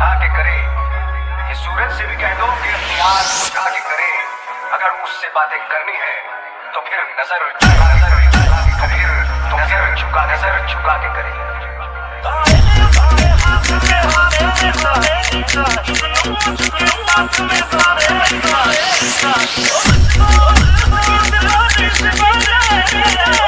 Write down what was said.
उठा के करे, ये सूरज से भी कह दो कि अपनी आंख उठा के करे। अगर उससे बातें करनी है तो फिर नजर झुका के करे, नजर झुका के करे। Oh,